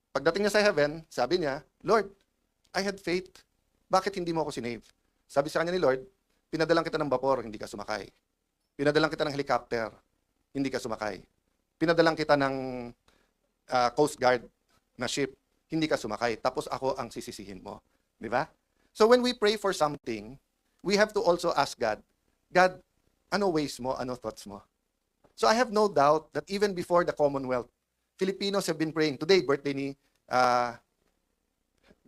Pagdating niya sa heaven, sabi niya, Lord, I had faith. Bakit hindi mo ako sinave? Sabi sa kanya ni Lord, pinadalang kita ng vapor, hindi ka sumakay. Pinadalang kita ng helicopter, hindi ka sumakay. Pinadalang kita ng Coast Guard na ship, hindi ka sumakay. Tapos ako ang sisisihin mo. Di ba? So when we pray for something, we have to also ask God, God, ano ways mo, ano thoughts mo? So I have no doubt that even before the Commonwealth, Filipinos have been praying. Today, birthday ni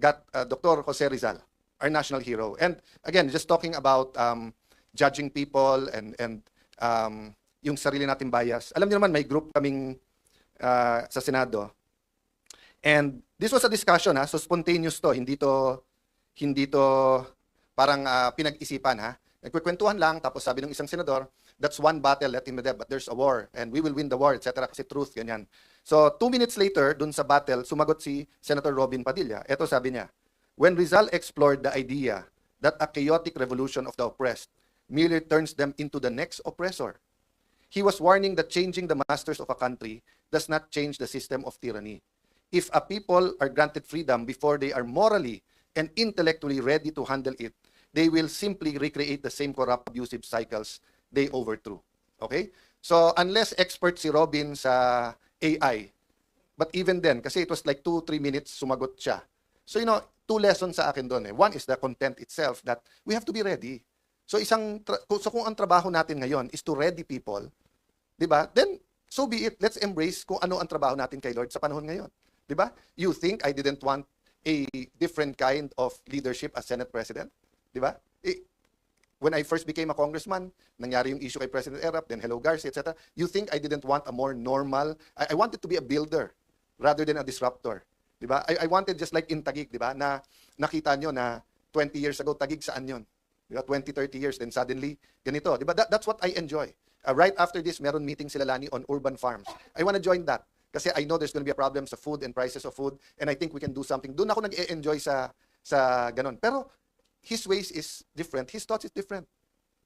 Dr. Jose Rizal, our national hero. And again, just talking about judging people and yung sarili nating bias. Alam niyo naman, may group kaming sa Senado. And this was a discussion, so spontaneous to, hindi to parang pinag-isipan, Nagkukwentuhan lang, tapos sabi ng isang senador, that's one battle, let him be there, but there's a war, and we will win the war, etc. Kasi truth, ganyan. So, 2 minutes later, dun sa battle, sumagot si Senator Robin Padilla. Ito sabi niya, when Rizal explored the idea that a chaotic revolution of the oppressed merely turns them into the next oppressor, he was warning that changing the masters of a country does not change the system of tyranny. If a people are granted freedom before they are morally and intellectually ready to handle it, they will simply recreate the same corrupt, abusive cycles they overthrew. Okay? So, unless expert si Robin sa AI, but even then, kasi it was like 2-3 minutes, sumagot siya. So, 2 lessons sa akin doon. One is the content itself, that we have to be ready. So, kung ang trabaho natin ngayon is to ready people, di ba? Then, so be it. Let's embrace kung ano ang trabaho natin kay Lord sa panahon ngayon. Di ba? You think I didn't want a different kind of leadership as Senate President? Di ba? When I first became a congressman, nangyari yung issue kay President Erap, then hello Garcia, etc. You think I didn't want a more normal, I wanted to be a builder rather than a disruptor. Di ba? I wanted just like in Taguig, di ba? Na nakita nyo na 20 years ago, Taguig saan yun? Di ba? 20, 30 years, then suddenly, ganito. Di ba? That's what I enjoy. Right after this, meron meeting sila Lani on urban farms. I want to join that. Kasi I know there's going to be a problem sa food and prices of food, and I think we can do something. Doon ako nag-enjoy sa ganon. Pero, his ways is different. His thoughts is different.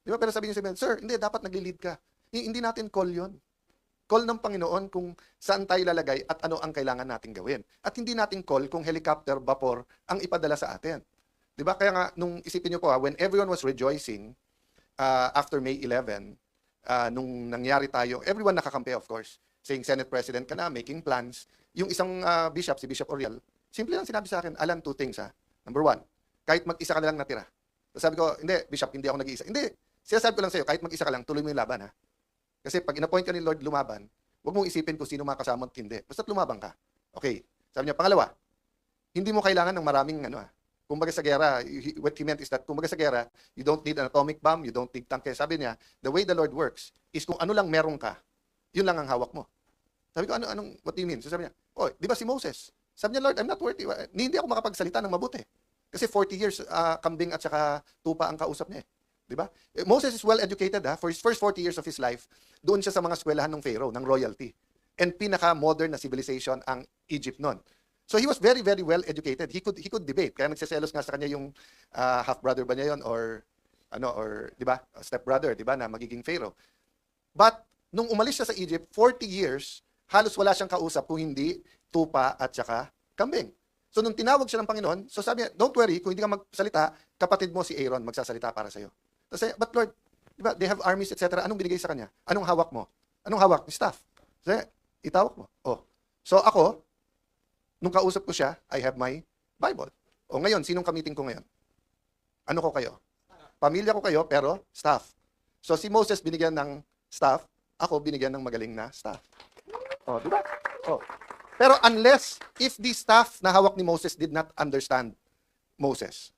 Di ba? Pero sabi niya sa amin, sir, hindi, dapat nagli-lead ka. Hindi natin call yon. Call ng Panginoon kung saan tayo lalagay at ano ang kailangan natin gawin. At hindi natin call kung helicopter, vapor ang ipadala sa atin. Di ba? Kaya nga, nung isipin niyo po, when everyone was rejoicing after May 11, nung nangyari tayo, everyone nakakampi, of course, saying Senate President ka na, making plans. Yung isang bishop, si Bishop Oriel, simple lang sinabi sa akin, Alan, 2 things. Number 1, kahit mag-isa ka na lang natira. So sabi ko, hindi, Bishop, hindi ako nag-iisa. Hindi, sinasabi ko lang sa'yo, kahit mag-isa ka lang, tuloy mo yung laban, Kasi pag in-appoint ka ni Lord lumaban, huwag mong isipin kung sino makasama at hindi. Basta't lumabang ka. Okay. Sabi niya, pangalawa, hindi mo kailangan ng maraming, kumbaga sa gera, what he meant is that, kumbaga sa gera, you don't need an atomic bomb, you don't need tank. Sabi niya, the way the Lord works is kung ano lang meron ka, yun lang ang hawak mo. Sabi ko, what do you mean? So sabi niya, di ba si Moses? Sabi niya, Lord, I'm not worthy. Hindi ako makapagsalita ng mabuti. Kasi 40 years kambing at saka tupa ang kausap niya. Di ba? Moses is well educated for his first 40 years of his life, doon siya sa mga eskwelahan ng Pharaoh, ng royalty. And pinaka-modern na civilization ang Egypt noon. So he was very, very well educated. He could debate. Kaya nagseselos nga sa kanya yung half-brother ba niya yun or di ba, step-brother, di ba, na magiging Pharaoh. But nung umalis siya sa Egypt, 40 years, halos wala siyang kausap kung hindi tupa at saka kambing. So nung tinawag siya ng Panginoon, so sabi niya, don't worry, kung hindi ka magsalita, kapatid mo si Aaron magsasalita para sa'yo. Kasi, but Lord, di ba, they have armies, etc. Anong binigay sa kanya? Anong hawak mo? Anong hawak? Staff. So, itawag mo. So ako, nung kausap ko siya, I have my Bible. Ngayon, sinong kamiting ko ngayon? Ano ko kayo? Pamilya ko kayo, pero staff. So si Moses binigyan ng staff, ako binigyan ng magaling na staff. Di ba? Pero unless, if the staff na hawak ni Moses did not understand Moses,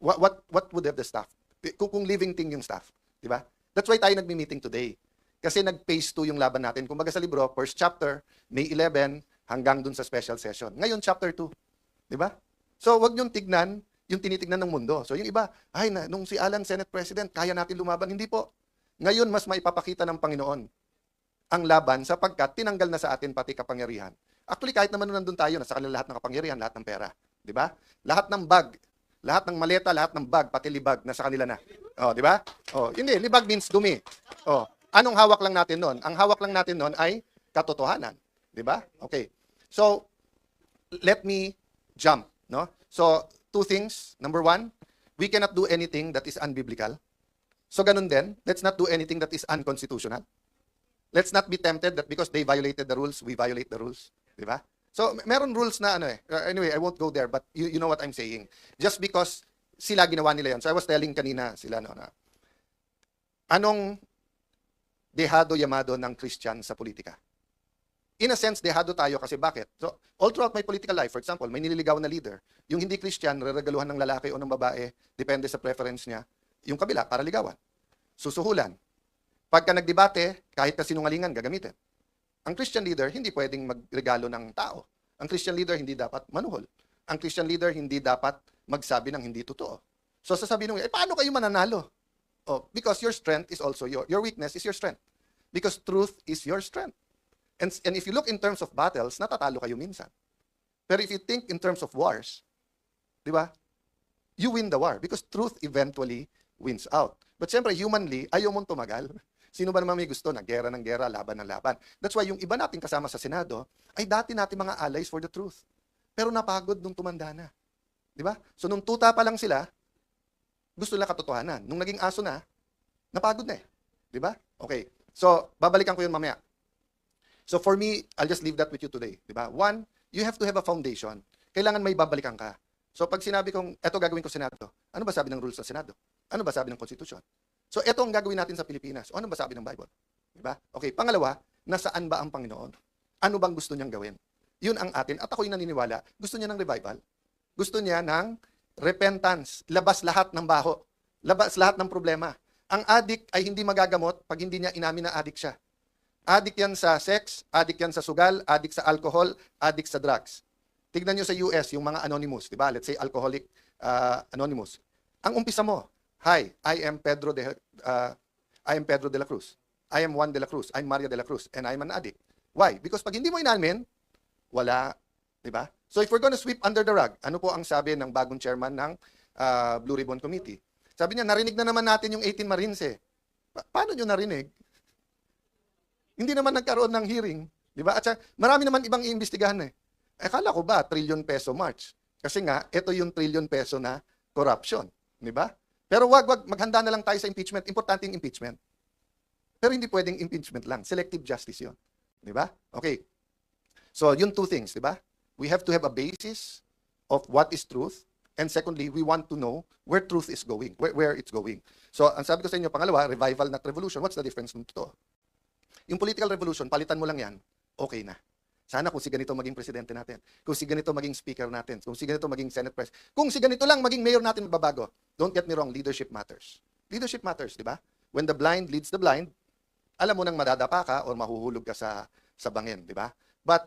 what would have the staff? Kung living thing yung staff, di ba? That's why tayo nagmi-meeting today. Kasi nag-phase 2 yung laban natin. Kumbaga sa libro, first chapter, May 11, hanggang dun sa special session. Ngayon, chapter 2. Di ba? So, wag niyong tignan yung tinitignan ng mundo. So, yung iba, nung si Alan, Senate President, kaya natin lumaban. Hindi po. Ngayon, mas maipapakita ng Panginoon ang laban sapagkat tinanggal na sa atin pati kapangyarihan. Actually, kahit naman nandun tayo, nasa kanila lahat ng kapangyarihan, lahat ng pera. Di ba? Lahat ng bag, lahat ng maleta, lahat ng bag, pati libag, nasa kanila na. Di ba? Hindi, libag means dumi. Anong hawak lang natin noon? Ang hawak lang natin noon ay katotohanan. Di ba? Okay. So, let me jump, no? So, two things. Number one, we cannot do anything that is unbiblical. So, ganun din, let's not do anything that is unconstitutional. Let's not be tempted that because they violated the rules, we violate the rules. Di ba? So, meron rules na ano eh. Anyway, I won't go there, but you know what I'm saying. Just because sila ginawa nila yan. So, I was telling kanina sila, no, na, anong dehado yamado ng Christian sa politika? In a sense, dehado tayo kasi bakit? So, all throughout my political life, for example, may nililigaw na leader. Yung hindi Christian, reregaluhan ng lalaki o ng babae, depende sa preference niya. Yung kabila, para ligawan. Susuhulan. Pagka nagdebate, kahit kasinungalingan, gagamitin. Ang Christian leader, hindi pwedeng magregalo ng tao. Ang Christian leader, hindi dapat manuhol. Ang Christian leader, hindi dapat magsabi ng hindi totoo. So, sasabihin nyo, paano kayo mananalo? Oh, because your strength is also your weakness is your strength. Because truth is your strength. And if you look in terms of battles, natatalo kayo minsan. Pero if you think in terms of wars, di ba? You win the war because truth eventually wins out. But siyempre, humanly, ayaw mong tumagal. Sino ba naman may gusto na gera ng gera, laban ng laban? That's why yung iba natin kasama sa Senado ay dati natin mga allies for the truth. Pero napagod nung tumanda na. Di ba? So nung tuta pa lang sila, gusto nila katotohanan. Nung naging aso na, napagod na eh. Di ba? Okay. So, babalikan ko yun mamaya. So for me, I'll just leave that with you today. Di ba? One, you have to have a foundation. Kailangan may babalikan ka. So pag sinabi kong, eto gagawin ko Senado, ano ba sabi ng rules ng Senado? Ano ba sabi ng Constitution? So eto ang gagawin natin sa Pilipinas. O ano ba sabi ng Bible? Di ba? Okay, pangalawa, nasaan ba ang Panginoon? Ano bang gusto niyang gawin? Yun ang atin. At ako'y naniniwala, gusto niya ng revival. Gusto niya ng repentance. Labas lahat ng baho. Labas lahat ng problema. Ang addict ay hindi magagamot pag hindi niya inamin na addict siya. Addict yan sa sex, addict yan sa sugal, addict sa alcohol, addict sa drugs. Tignan nyo sa US, yung mga anonymous, di ba? Let's say alcoholic anonymous. Ang umpisa mo, hi, I am Pedro de la Cruz. I am Juan de la Cruz. I'm Maria de la Cruz. And I'm an addict. Why? Because pag hindi mo inamin, wala. Di ba? So if we're gonna sweep under the rug, ano po ang sabi ng bagong chairman ng Blue Ribbon Committee? Sabi niya, narinig na naman natin yung 18 Marines eh. Paano nyo narinig? Hindi naman nagkaroon ng hearing. Di ba? At marami naman ibang iimbestigahan eh. Akala ko ba, trillion peso march? Kasi nga, ito yung trillion peso na corruption. Di ba? Pero wag, maghanda na lang tayo sa impeachment. Importante yung impeachment. Pero hindi pwedeng impeachment lang. Selective justice yun. Di ba? Okay. So, yun two things, di ba? We have to have a basis of what is truth. And secondly, we want to know where truth is going, where it's going. So, ang sabi ko sa inyo, pangalawa, revival not revolution. What's the difference nito? Yung political revolution, palitan mo lang yan, okay na. Sana kung si ganito maging presidente natin, kung si ganito maging speaker natin, kung si ganito maging Senate president, kung si ganito lang maging mayor natin magbabago. Don't get me wrong, leadership matters. Leadership matters, di ba? When the blind leads the blind, alam mo nang madadapa ka or mahuhulog ka sa bangin, di ba? But